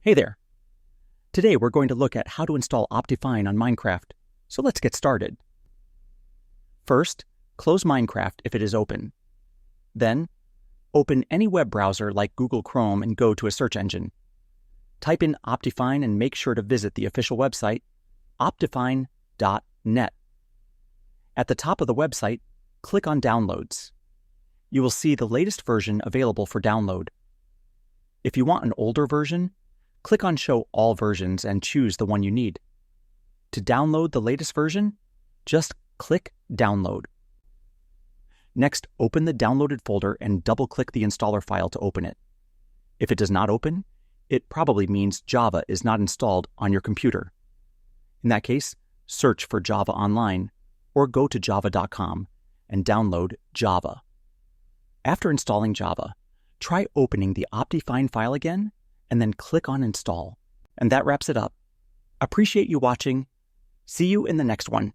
Hey there! Today we're going to look at how to install OptiFine on Minecraft, so let's get started. First, close Minecraft if it is open. Then, open any web browser like Google Chrome and go to a search engine. Type in OptiFine and make sure to visit the official website, optifine.net. At the top of the website, click on Downloads. You will see the latest version available for download. If you want an older version, click on Show All Versions and choose the one you need. To download the latest version, just click Download. Next, open the downloaded folder and double-click the installer file to open it. If it does not open, it probably means Java is not installed on your computer. In that case, search for Java online or go to java.com and download Java. After installing Java, try opening the OptiFine file again and then click on Install. And that wraps it up. Appreciate you watching. See you in the next one.